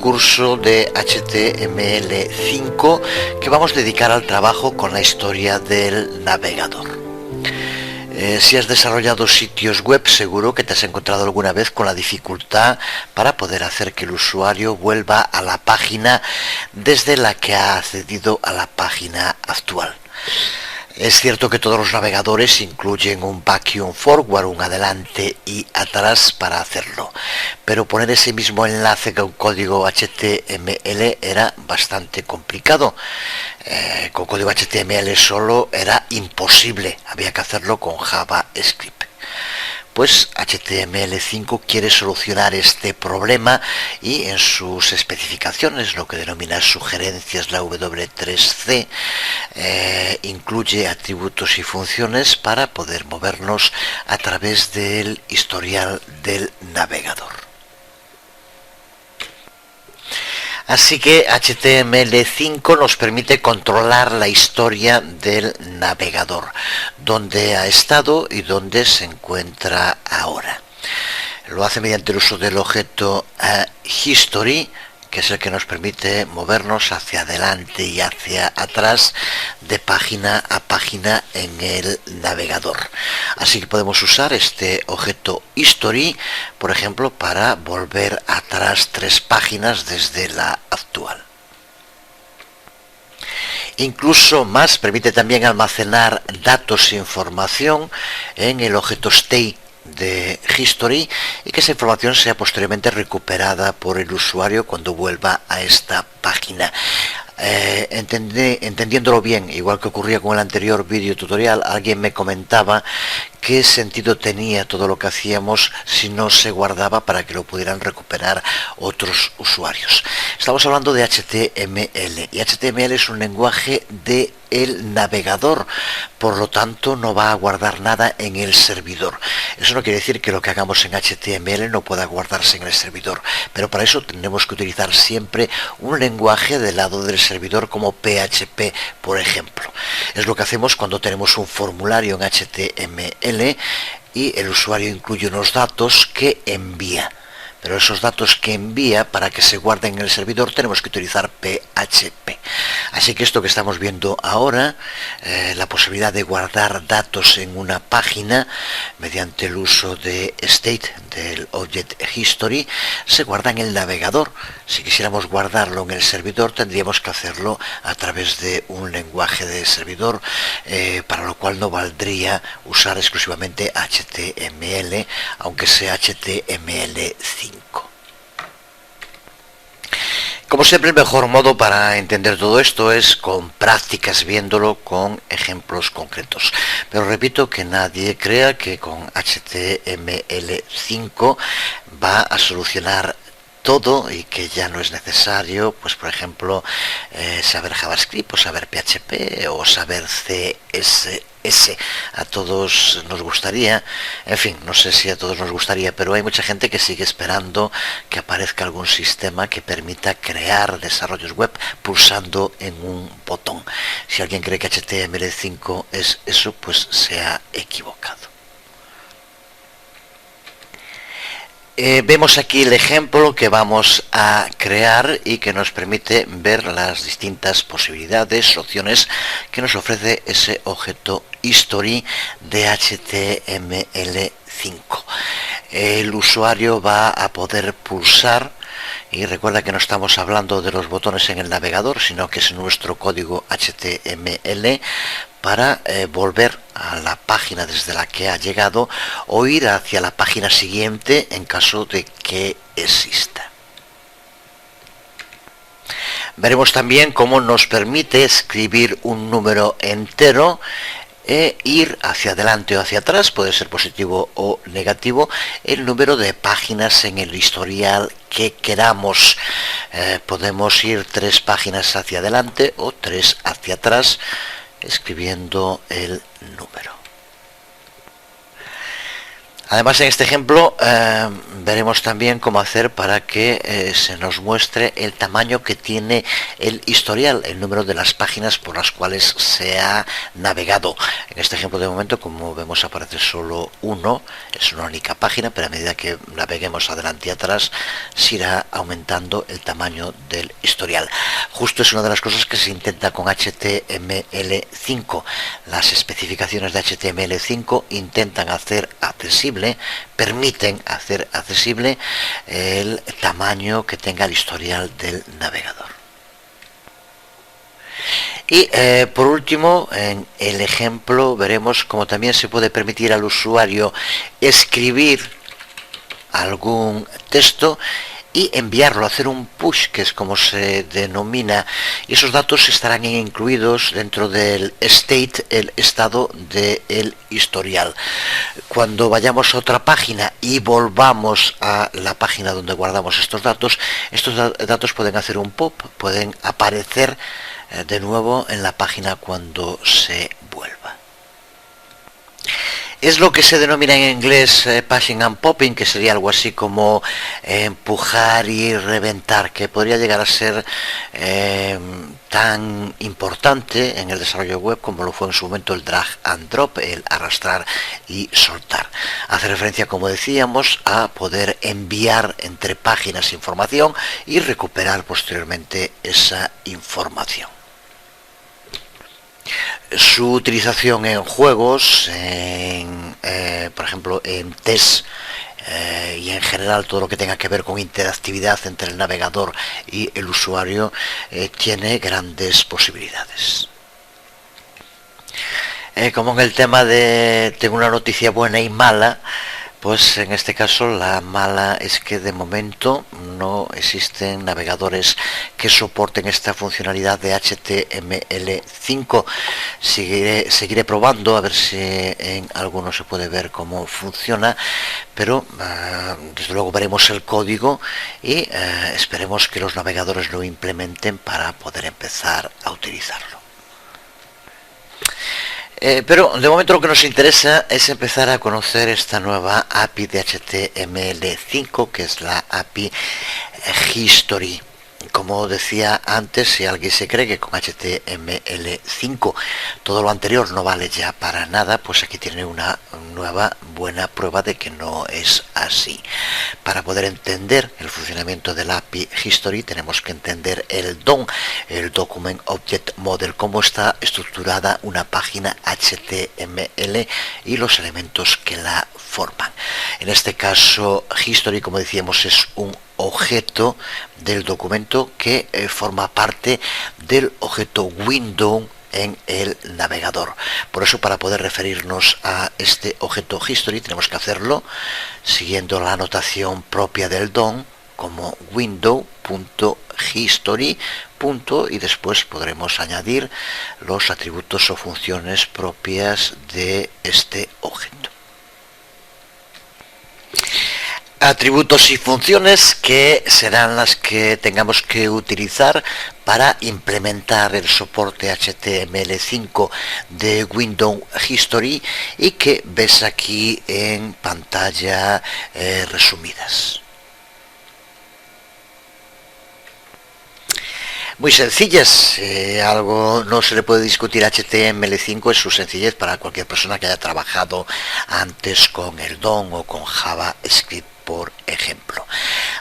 curso de HTML5 que vamos a dedicar al trabajo con la historia del navegador. Si has desarrollado sitios web, seguro que te has encontrado alguna vez con la dificultad para poder hacer que el usuario vuelva a la página desde la que ha accedido a la página actual. Es cierto que todos los navegadores incluyen un backward forward, un adelante y atrás para hacerlo, pero poner ese mismo enlace con código HTML era bastante complicado. Con código HTML solo era imposible, había que hacerlo con JavaScript. Pues HTML5 quiere solucionar este problema y en sus especificaciones, lo que denomina sugerencias, la W3C, incluye atributos y funciones para poder movernos a través del historial del navegador. Así que HTML5 nos permite controlar la historia del navegador, dónde ha estado y dónde se encuentra ahora. Lo hace mediante el uso del objeto history, que es el que nos permite movernos hacia adelante y hacia atrás de página a página en el navegador. Así que podemos usar este objeto history, por ejemplo, para volver atrás 3 páginas desde la actual. Incluso más, permite también almacenar datos e información en el objeto state de history y que esa información sea posteriormente recuperada por el usuario cuando vuelva a esta página. Entendiéndolo bien, igual que ocurría con el anterior vídeo tutorial, alguien me comentaba qué sentido tenía todo lo que hacíamos si no se guardaba para que lo pudieran recuperar otros usuarios. Estamos hablando de HTML y HTML es un lenguaje de el navegador, por lo tanto no va a guardar nada en el servidor. Eso no quiere decir que lo que hagamos en HTML no pueda guardarse en el servidor, pero para eso tendremos que utilizar siempre un lenguaje del lado del servidor como PHP, por ejemplo. Es lo que hacemos cuando tenemos un formulario en HTML y el usuario incluye unos datos que envía. Pero esos datos que envía, para que se guarden en el servidor, tenemos que utilizar PHP. Así que esto que estamos viendo ahora, la posibilidad de guardar datos en una página mediante el uso de state, del object history, se guarda en el navegador. Si quisiéramos guardarlo en el servidor, tendríamos que hacerlo a través de un lenguaje de servidor, para lo cual no valdría usar exclusivamente HTML, aunque sea HTML5. Como siempre, el mejor modo para entender todo esto es con prácticas, viéndolo con ejemplos concretos. Pero repito, que nadie crea que con HTML5 va a solucionar todo y que ya no es necesario, pues por ejemplo, saber JavaScript o saber PHP o saber CSS. A todos nos gustaría, en fin, no sé si a todos nos gustaría, pero hay mucha gente que sigue esperando que aparezca algún sistema que permita crear desarrollos web pulsando en un botón. Si alguien cree que HTML5 es eso, pues se ha equivocado. Vemos aquí el ejemplo que vamos a crear y que nos permite ver las distintas posibilidades, opciones que nos ofrece ese objeto history de HTML5. El usuario va a poder pulsar, y recuerda que no estamos hablando de los botones en el navegador, sino que es nuestro código HTML, para volver a la página desde la que ha llegado o ir hacia la página siguiente en caso de que exista. Veremos también cómo nos permite escribir un número entero e ir hacia adelante o hacia atrás, puede ser positivo o negativo, el número de páginas en el historial que queramos. Podemos ir 3 páginas hacia adelante o 3 hacia atrás, escribiendo el número. Además, en este ejemplo veremos también cómo hacer para que se nos muestre el tamaño que tiene el historial, el número de las páginas por las cuales se ha navegado. En este ejemplo de momento, como vemos, aparece solo uno, es una única página, pero a medida que naveguemos adelante y atrás se irá aumentando el tamaño del historial. Justo es una de las cosas que se intenta con HTML5. Las especificaciones de HTML5 intentan hacer accesible, permiten hacer accesible el tamaño que tenga el historial del navegador. Y por último, en el ejemplo veremos cómo también se puede permitir al usuario escribir algún texto y enviarlo, hacer un push, que es como se denomina, y esos datos estarán incluidos dentro del state, el estado del historial. Cuando vayamos a otra página y volvamos a la página donde guardamos estos datos pueden hacer un pop, pueden aparecer de nuevo en la página cuando se vuelva. Es lo que se denomina en inglés pushing and popping, que sería algo así como empujar y reventar, que podría llegar a ser tan importante en el desarrollo web como lo fue en su momento el drag and drop, el arrastrar y soltar. Hace referencia, como decíamos, a poder enviar entre páginas información y recuperar posteriormente esa información. Su utilización en juegos, por ejemplo en test y en general todo lo que tenga que ver con interactividad entre el navegador y el usuario, tiene grandes posibilidades. Como en el tema de tengo una noticia buena y mala, pues en este caso la mala es que de momento no existen navegadores que soporten esta funcionalidad de HTML5. Seguiré probando a ver si en algunos se puede ver cómo funciona, pero desde luego veremos el código y esperemos que los navegadores lo implementen para poder empezar a utilizarlo. Pero de momento lo que nos interesa es empezar a conocer esta nueva API de HTML5, que es la API History. Como decía antes, si alguien se cree que con HTML5 todo lo anterior no vale ya para nada, pues aquí tiene una nueva buena prueba de que no es así. Para poder entender el funcionamiento del API History tenemos que entender el DOM, el Document Object Model, cómo está estructurada una página HTML y los elementos que la forman. En este caso, History, como decíamos, es un objeto del documento que forma parte del objeto window en el navegador. Por eso, para poder referirnos a este objeto history tenemos que hacerlo siguiendo la anotación propia del DOM como window.history. Y después podremos añadir los atributos o funciones propias de este objeto. Atributos y funciones que serán las que tengamos que utilizar para implementar el soporte HTML5 de Windows History y que ves aquí en pantalla resumidas. Muy sencillas, algo no se le puede discutir a HTML5 es su sencillez para cualquier persona que haya trabajado antes con el DOM o con JavaScript, por ejemplo.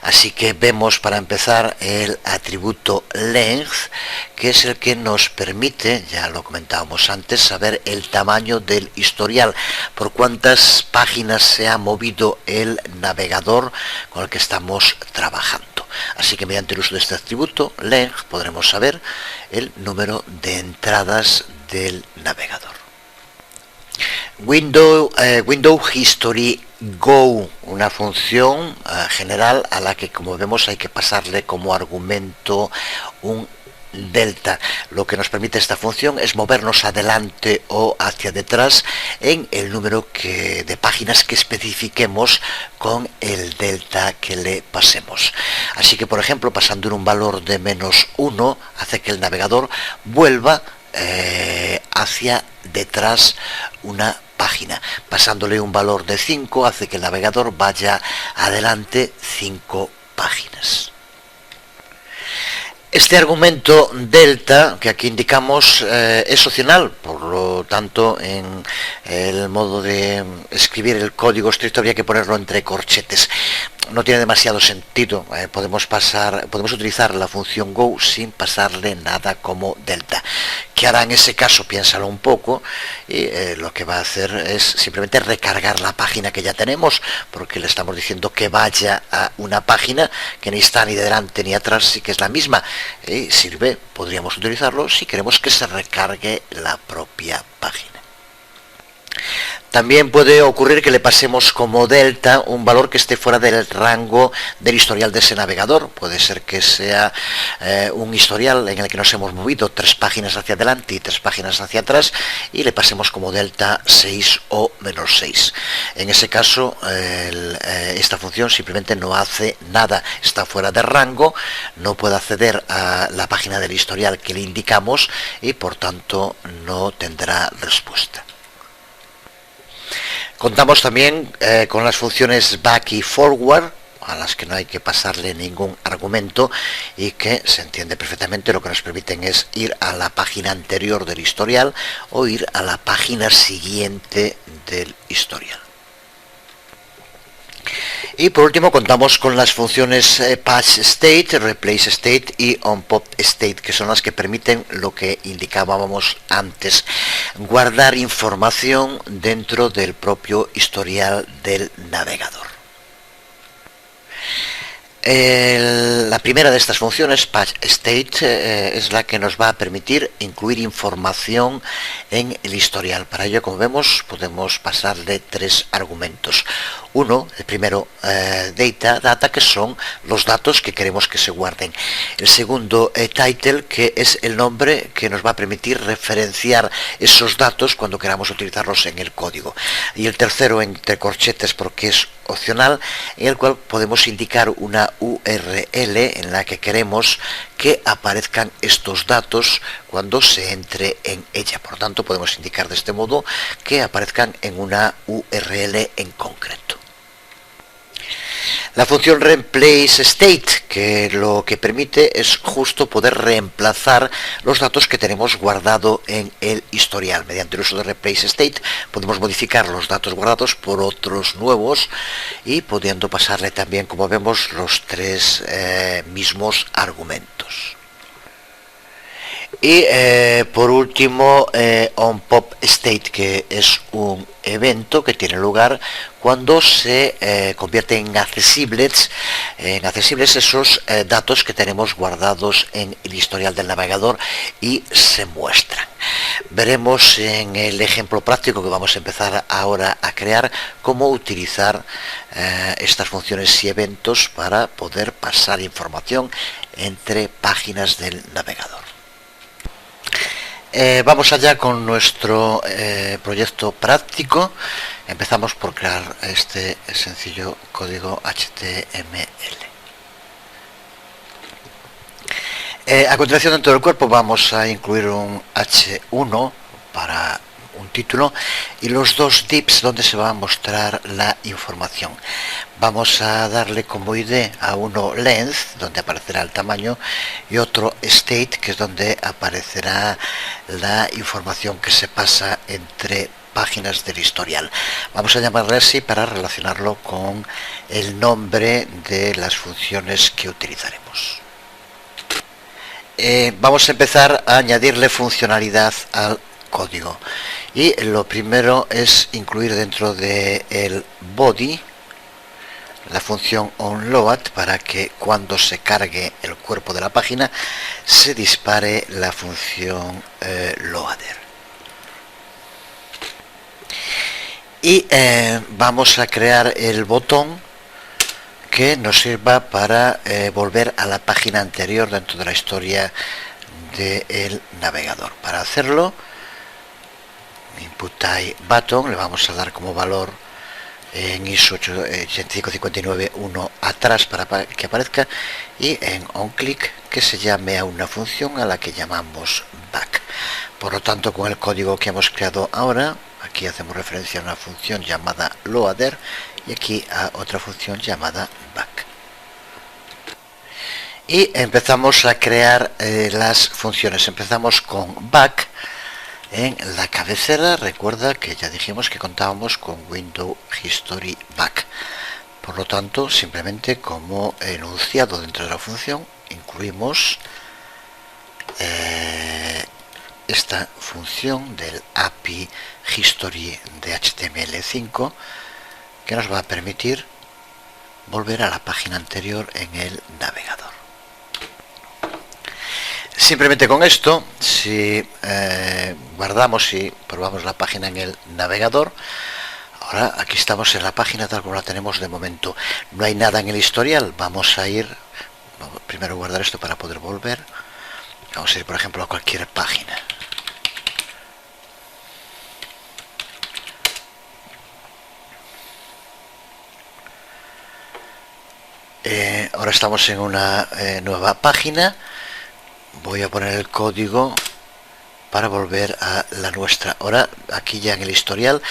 Así que vemos para empezar el atributo length, que es el que nos permite, ya lo comentábamos antes, saber el tamaño del historial, por cuántas páginas se ha movido el navegador con el que estamos trabajando. Así que mediante el uso de este atributo length podremos saber el número de entradas del navegador. Window History Go, una función general a la que, como vemos, hay que pasarle como argumento un delta. Lo que nos permite esta función es movernos adelante o hacia detrás en el número de páginas que especifiquemos con el delta que le pasemos. Así que, por ejemplo, pasando en un valor de -1 hace que el navegador vuelva hacia detrás una página. Pasándole un valor de 5 hace que el navegador vaya adelante 5 páginas. Este argumento delta que aquí indicamos es opcional, por lo tanto en el modo de escribir el código estricto habría que ponerlo entre corchetes. No tiene demasiado sentido, podemos utilizar la función go sin pasarle nada como delta. ¿Qué hará en ese caso? Piénsalo un poco y lo que va a hacer es simplemente recargar la página que ya tenemos, porque le estamos diciendo que vaya a una página que ni está ni de delante ni atrás, sí que es la misma. Y sirve, podríamos utilizarlo si queremos que se recargue la propia página. También puede ocurrir que le pasemos como delta un valor que esté fuera del rango del historial de ese navegador. Puede ser que sea un historial en el que nos hemos movido 3 páginas hacia adelante y 3 páginas hacia atrás y le pasemos como delta 6 o menos 6. En ese caso, esta función simplemente no hace nada, está fuera de rango, no puede acceder a la página del historial que le indicamos y por tanto no tendrá respuesta. Contamos también con las funciones back y forward, a las que no hay que pasarle ningún argumento y que se entiende perfectamente. Lo que nos permiten es ir a la página anterior del historial o ir a la página siguiente del historial. Y por último contamos con las funciones patch state, replace state y onPop state, que son las que permiten lo que indicábamos antes, guardar información dentro del propio historial del navegador. La primera de estas funciones, patch state, es la que nos va a permitir incluir información en el historial. Para ello, como vemos, podemos pasarle 3 argumentos. Uno, el primero, data, que son los datos que queremos que se guarden. El segundo, title, que es el nombre que nos va a permitir referenciar esos datos cuando queramos utilizarlos en el código. Y el tercero, entre corchetes, porque es opcional, en el cual podemos indicar una URL en la que queremos que aparezcan estos datos cuando se entre en ella. Por tanto, podemos indicar de este modo que aparezcan en una URL en concreto. La función replace state, que lo que permite es justo poder reemplazar los datos que tenemos guardado en el historial. Mediante el uso de replace state podemos modificar los datos guardados por otros nuevos y pudiendo pasarle también, como vemos, los 3 mismos argumentos. Y por último, onPop state, que es un evento que tiene lugar cuando se convierten en accesibles esos datos que tenemos guardados en el historial del navegador y se muestran. Veremos en el ejemplo práctico que vamos a empezar ahora a crear cómo utilizar estas funciones y eventos para poder pasar información entre páginas del navegador. Vamos allá con nuestro proyecto práctico. Empezamos por crear este sencillo código HTML. A continuación, dentro del cuerpo vamos a incluir un H1 para un título y los 2 divs donde se va a mostrar la información. Vamos a darle como ID a uno length, donde aparecerá el tamaño, y otro state, que es donde aparecerá la información que se pasa entre páginas del historial. Vamos a llamarle así para relacionarlo con el nombre de las funciones que utilizaremos. Vamos a empezar a añadirle funcionalidad al código y lo primero es incluir dentro del body la función onLoad para que cuando se cargue el cuerpo de la página se dispare la función loader. Y vamos a crear el botón que nos sirva para volver a la página anterior dentro de la historia del navegador. Para hacerlo, input type button, le vamos a dar como valor en ISO 8559.1 atrás para que aparezca, y en onClick que se llame a una función a la que llamamos back. Por lo tanto, con el código que hemos creado ahora, Aquí hacemos referencia a una función llamada loader y aquí a otra función llamada back. Y empezamos a crear las funciones. Empezamos con back. En la cabecera, recuerda que ya dijimos que contábamos con Window History Back. Por lo tanto, simplemente como enunciado dentro de la función, incluimos esta función del API History de HTML5 que nos va a permitir volver a la página anterior en el navegador. Simplemente con esto, si guardamos y probamos la página en el navegador, ahora aquí estamos en la página tal como la tenemos de momento. No hay nada en el historial. Vamos a ir, primero guardar esto para poder volver. Vamos a ir, por ejemplo, a cualquier página. Ahora estamos en una nueva página. Voy a poner el código para volver a la nuestra. Ahora aquí ya en el historial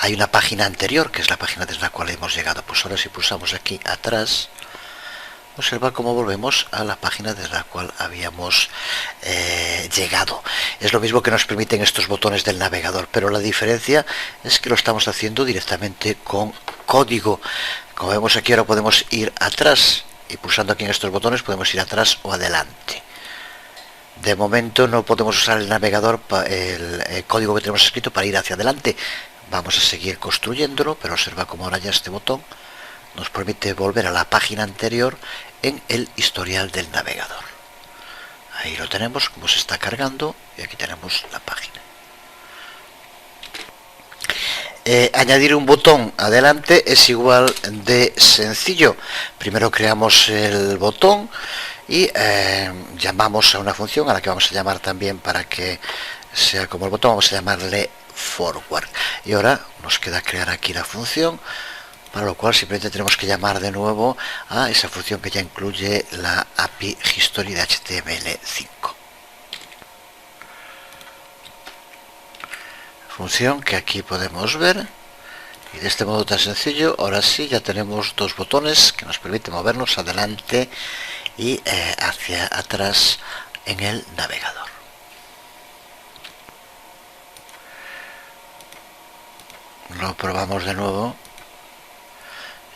hay una página anterior, que es la página desde la cual hemos llegado. Pues ahora si pulsamos aquí atrás, observa cómo volvemos a la página desde la cual habíamos llegado. Es lo mismo que nos permiten estos botones del navegador, pero la diferencia es que lo estamos haciendo directamente con código. Como vemos aquí, ahora podemos ir atrás y pulsando aquí en estos botones podemos ir atrás o adelante. De momento no podemos usar el navegador, el código que tenemos escrito para ir hacia adelante. Vamos a seguir construyéndolo, pero observa cómo ahora ya este botón nos permite volver a la página anterior en el historial del navegador. Ahí lo tenemos, como se está cargando, y aquí tenemos la página. Añadir un botón adelante es igual de sencillo. Primero creamos el botón y llamamos a una función a la que vamos a llamar también, para que sea como el botón, vamos a llamarle forward. Y ahora nos queda crear aquí la función, para lo cual simplemente tenemos que llamar de nuevo a esa función que ya incluye la API History de HTML5. Función que aquí podemos ver, y de este modo tan sencillo, ahora sí ya tenemos dos botones que nos permiten movernos adelante y hacia atrás en el navegador. Lo probamos de nuevo.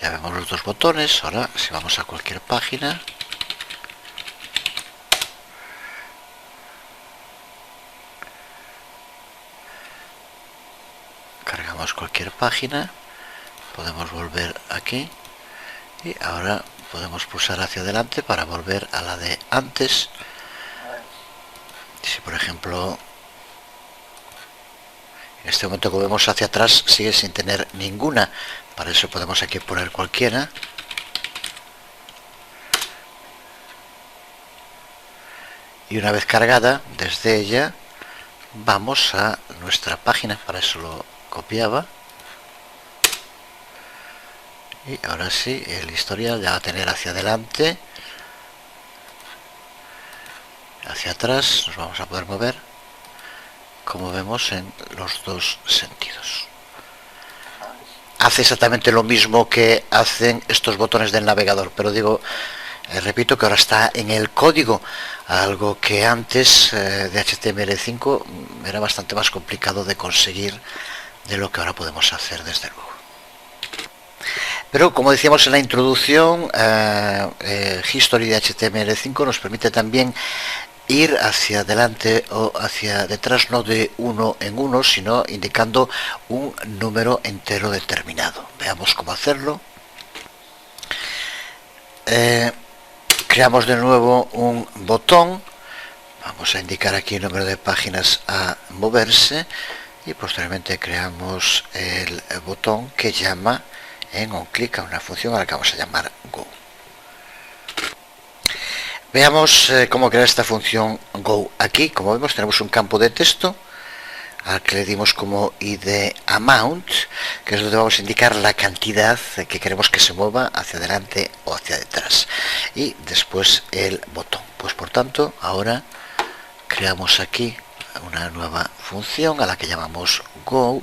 Ya vemos los dos botones. Ahora si vamos a cualquier página, cargamos cualquier página, podemos volver aquí y ahora podemos pulsar hacia adelante para volver a la de antes. Si por ejemplo en este momento que vemos hacia atrás sigue sin tener ninguna, para eso podemos aquí poner cualquiera. Y una vez cargada, desde ella vamos a nuestra página, para eso lo copiaba. Y ahora sí, el historial ya va a tener hacia adelante, hacia atrás, nos vamos a poder mover, como vemos, en los dos sentidos. Hace exactamente lo mismo que hacen estos botones del navegador, pero digo, repito que ahora está en el código, algo que antes de HTML5 era bastante más complicado de conseguir de lo que ahora podemos hacer, desde luego. Pero como decíamos en la introducción, History de HTML5 nos permite también ir hacia adelante o hacia detrás, no de uno en uno, sino indicando un número entero determinado. Veamos cómo hacerlo. Creamos de nuevo un botón. Vamos a indicar aquí el número de páginas a moverse y posteriormente creamos el botón que llama en un clic a una función a la que vamos a llamar Go. Veamos cómo crear esta función Go. Aquí, como vemos, tenemos un campo de texto al que le dimos como id amount, que es donde vamos a indicar la cantidad que queremos que se mueva hacia adelante o hacia detrás, y después el botón. Pues por tanto, ahora creamos aquí una nueva función a la que llamamos Go,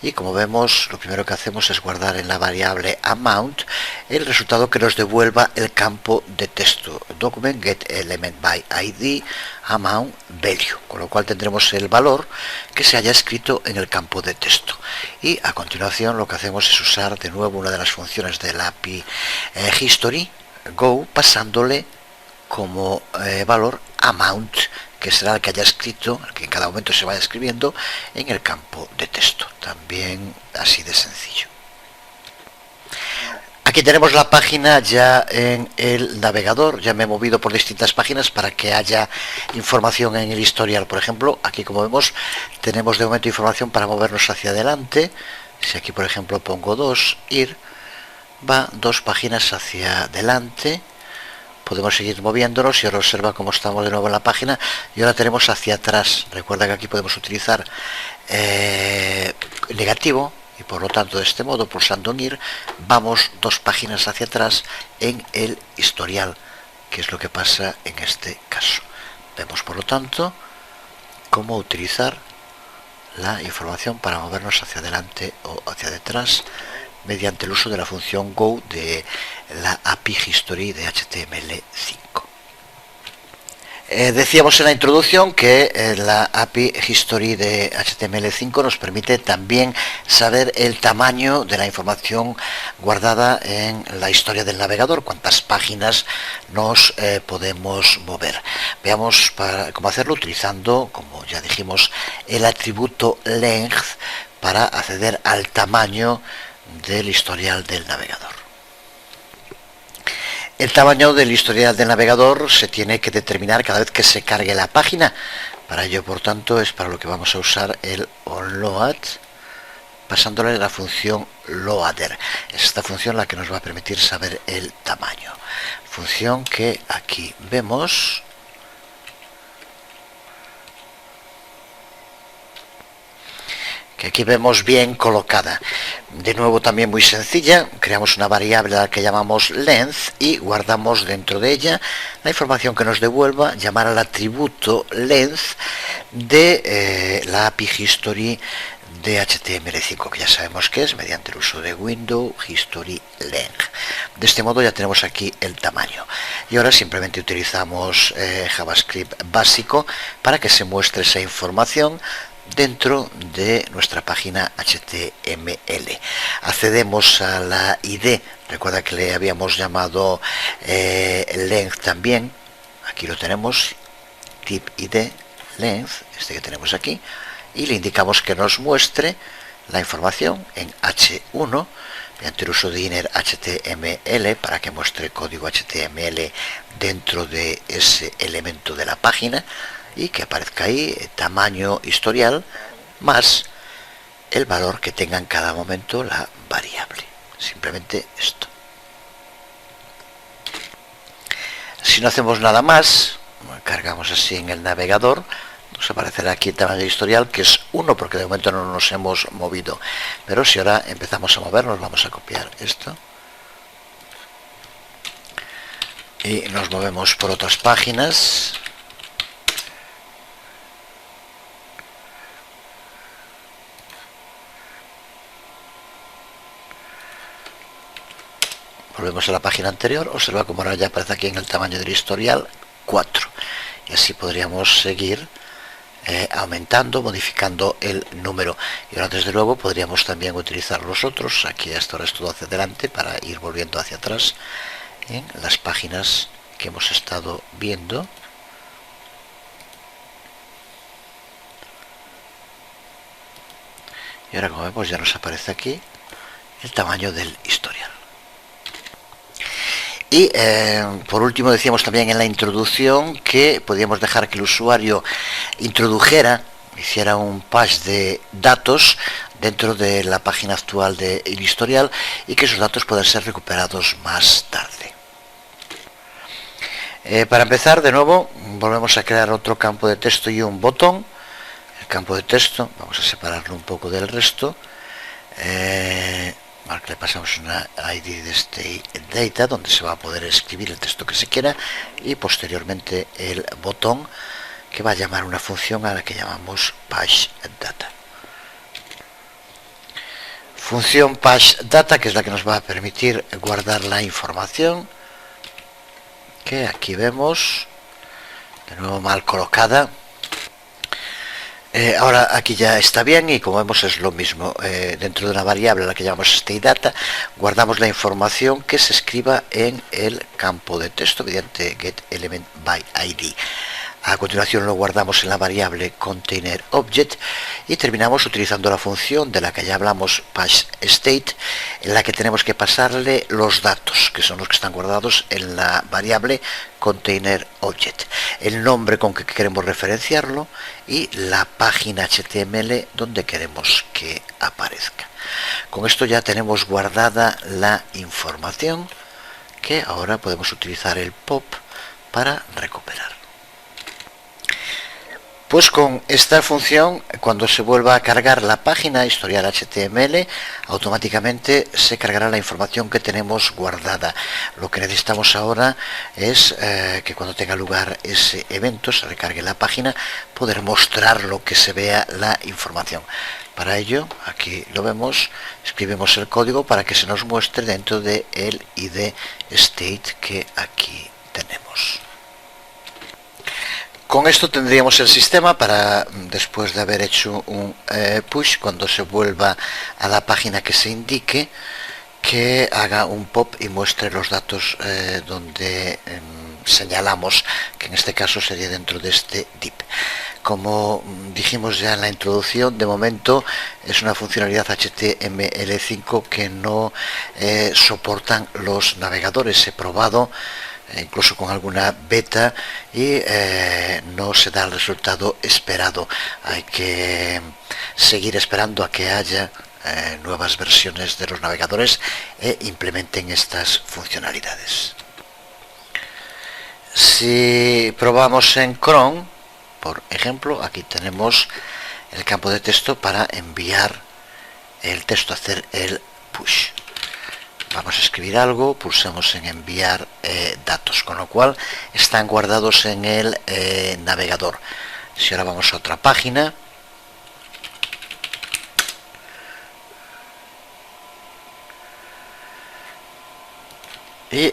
y como vemos lo primero que hacemos es guardar en la variable amount el resultado que nos devuelva el campo de texto document get element by id amount value, con lo cual tendremos el valor que se haya escrito en el campo de texto. Y a continuación lo que hacemos es usar de nuevo una de las funciones del API history Go, pasándole como valor amount, que será el que haya escrito, el que en cada momento se vaya escribiendo en el campo de texto. También así de sencillo. Aquí tenemos la página ya en el navegador. Ya me he movido por distintas páginas para que haya información en el historial. Por ejemplo, aquí como vemos tenemos de momento información para movernos hacia adelante. Si aquí por ejemplo pongo 2, ir, va 2 páginas hacia adelante. Podemos seguir moviéndonos y ahora observa cómo estamos de nuevo en la página y ahora tenemos hacia atrás. Recuerda que aquí podemos utilizar negativo y por lo tanto de este modo, pulsando en ir, vamos 2 páginas hacia atrás en el historial, que es lo que pasa en este caso. Vemos por lo tanto cómo utilizar la información para movernos hacia adelante o hacia detrás mediante el uso de la función Go de la API History de HTML5. Decíamos en la introducción que la API History de HTML5 nos permite también saber el tamaño de la información guardada en la historia del navegador, cuántas páginas nos podemos mover. Veamos cómo hacerlo utilizando, como ya dijimos, el atributo length para acceder al tamaño del historial del navegador. El tamaño del historial del navegador se tiene que determinar cada vez que se cargue la página. Para ello, por tanto, es para lo que vamos a usar el onload, pasándole la función loader. Es esta función la que nos va a permitir saber el tamaño. Función que aquí vemos. Que aquí vemos bien colocada. De nuevo también muy sencilla, creamos una variable a la que llamamos length y guardamos dentro de ella la información que nos devuelva, llamar al atributo length de la API History de HTML5, que ya sabemos que es mediante el uso de window history length. De este modo ya tenemos aquí el tamaño. Y ahora simplemente utilizamos JavaScript básico para que se muestre esa información dentro de nuestra página HTML. Accedemos a la ID, recuerda que le habíamos llamado length también, aquí lo tenemos, tip ID length, este que tenemos aquí, y le indicamos que nos muestre la información en H1 mediante el uso de inner HTML para que muestre código HTML dentro de ese elemento de la página y que aparezca ahí tamaño historial más el valor que tenga en cada momento la variable. Simplemente esto. Si no hacemos nada más, cargamos así en el navegador, nos aparecerá aquí el tamaño historial, que es 1 porque de momento no nos hemos movido. Pero si ahora empezamos a movernos, vamos a copiar esto y nos movemos por otras páginas. Volvemos a la página anterior, observa cómo ahora ya aparece aquí en el tamaño del historial 4. Y así podríamos seguir aumentando, modificando el número. Y ahora desde luego podríamos también utilizar los otros. Aquí hasta ahora es todo hacia adelante para ir volviendo hacia atrás en las páginas que hemos estado viendo. Y ahora como vemos ya nos aparece aquí el tamaño del historial. Y por último decíamos también en la introducción que podíamos dejar que el usuario hiciera un patch de datos dentro de la página actual del historial y que esos datos puedan ser recuperados más tarde. Para empezar, de nuevo, volvemos a crear otro campo de texto y un botón. El campo de texto, vamos a separarlo un poco del resto. Le pasamos una ID de state data donde se va a poder escribir el texto que se quiera y posteriormente el botón que va a llamar una función a la que llamamos patch data. función push data, que es la que nos va a permitir guardar la información, que aquí vemos, de nuevo mal colocada. Ahora aquí ya está bien, y como vemos es lo mismo. Dentro de una variable a la que llamamos stateData guardamos la información que se escriba en el campo de texto mediante getElementById. A continuación lo guardamos en la variable containerObject y terminamos utilizando la función de la que ya hablamos, pushState, en la que tenemos que pasarle los datos, que son los que están guardados en la variable containerObject, el nombre con que queremos referenciarlo y la página HTML donde queremos que aparezca. Con esto ya tenemos guardada la información, que ahora podemos utilizar el pop para recuperar. Pues con esta función, cuando se vuelva a cargar la página historial HTML, automáticamente se cargará la información que tenemos guardada. Lo que necesitamos ahora es que cuando tenga lugar ese evento, se recargue la página, poder mostrar lo que se vea la información. Para ello, aquí lo vemos, escribimos el código para que se nos muestre dentro del id state que aquí tenemos. Con esto tendríamos el sistema para, después de haber hecho un push, cuando se vuelva a la página que se indique, que haga un pop y muestre los datos donde señalamos, que en este caso sería dentro de este div. Como dijimos ya en la introducción, de momento es una funcionalidad HTML5 que no soportan los navegadores. He probado incluso con alguna beta y no se da el resultado esperado. Hay que seguir esperando a que haya nuevas versiones de los navegadores e implementen estas funcionalidades. Si probamos en Chrome, por ejemplo, aquí tenemos el campo de texto para enviar el texto, hacer el push. Vamos a escribir algo, pulsamos en enviar datos, con lo cual están guardados en el navegador. Si ahora vamos a otra página, y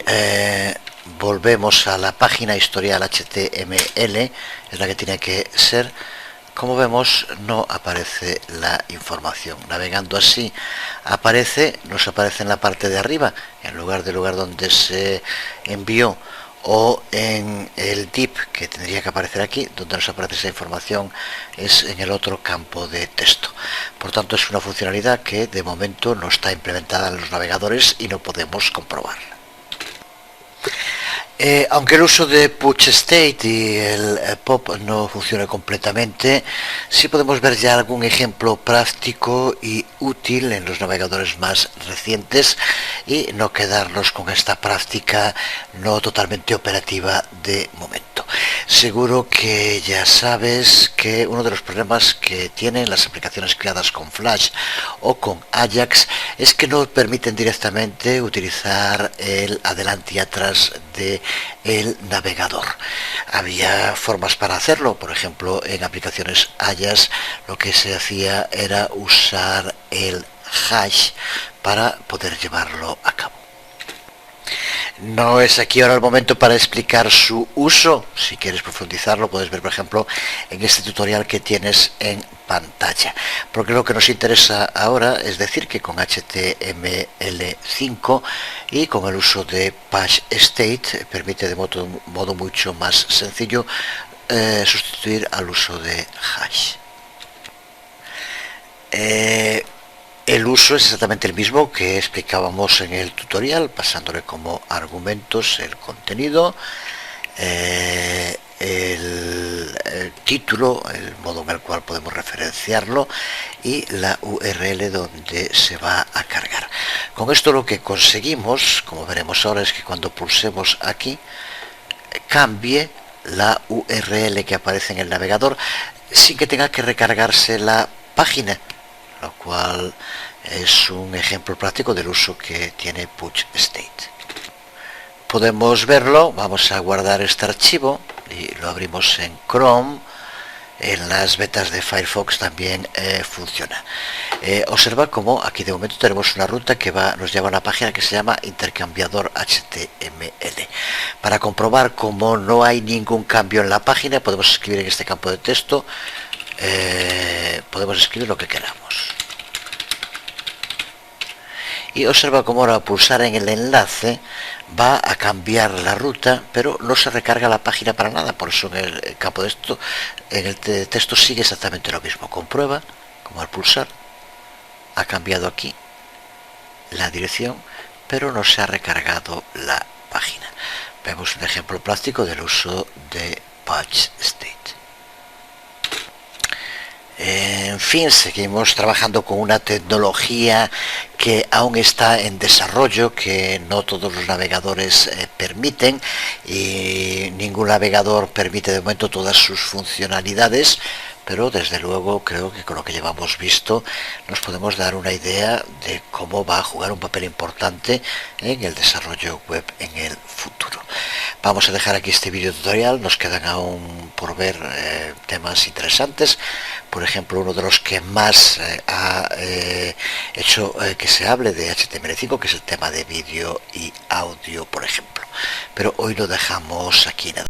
volvemos a la página historial HTML, es la que tiene que ser. Como vemos, no aparece la información. Navegando así nos aparece en la parte de arriba, en lugar del lugar donde se envió, o en el div, que tendría que aparecer aquí. Donde nos aparece esa información es en el otro campo de texto. Por tanto, es una funcionalidad que de momento no está implementada en los navegadores y no podemos comprobarla. Aunque el uso de pushState y el pop no funcione completamente, sí podemos ver ya algún ejemplo práctico y útil en los navegadores más recientes y no quedarnos con esta práctica no totalmente operativa de momento. Seguro que ya sabes que uno de los problemas que tienen las aplicaciones creadas con Flash o con Ajax es que no permiten directamente utilizar el adelante y atrás de el navegador. Había formas para hacerlo, por ejemplo en aplicaciones Ajax lo que se hacía era usar el hash para poder llevarlo a cabo. No es aquí ahora el momento para explicar su uso. Si quieres profundizarlo, puedes ver, por ejemplo, en este tutorial que tienes en pantalla. Porque lo que nos interesa ahora es decir que con HTML5 y con el uso de pushState permite de modo mucho más sencillo sustituir al uso de hash. El uso es exactamente el mismo que explicábamos en el tutorial, pasándole como argumentos el contenido, el título, el modo en el cual podemos referenciarlo y la URL donde se va a cargar. Con esto lo que conseguimos, como veremos ahora, es que cuando pulsemos aquí cambie la URL que aparece en el navegador sin que tenga que recargarse la página, lo cual es un ejemplo práctico del uso que tiene pushState. Podemos verlo, vamos a guardar este archivo y lo abrimos en Chrome en las betas de Firefox también funciona. Observa cómo aquí de momento tenemos una ruta que nos lleva a una página que se llama intercambiador HTML. Para comprobar cómo no hay ningún cambio en la página, podemos escribir en este campo de texto, podemos escribir lo que queramos. Y observa cómo ahora pulsar en el enlace va a cambiar la ruta, pero no se recarga la página para nada. Por eso en el campo de esto, en el texto sigue exactamente lo mismo. Comprueba, como al pulsar, ha cambiado aquí la dirección, pero no se ha recargado la página. Vemos un ejemplo práctico del uso de Patch State. En fin, seguimos trabajando con una tecnología que aún está en desarrollo, que no todos los navegadores permiten, y ningún navegador permite de momento todas sus funcionalidades, pero desde luego creo que con lo que llevamos visto nos podemos dar una idea de cómo va a jugar un papel importante en el desarrollo web en el futuro. Vamos a dejar aquí este vídeo tutorial, nos quedan aún por ver temas interesantes. Por ejemplo, uno de los que más ha hecho que se hable de HTML5, que es el tema de vídeo y audio, por ejemplo. Pero hoy lo dejamos aquí.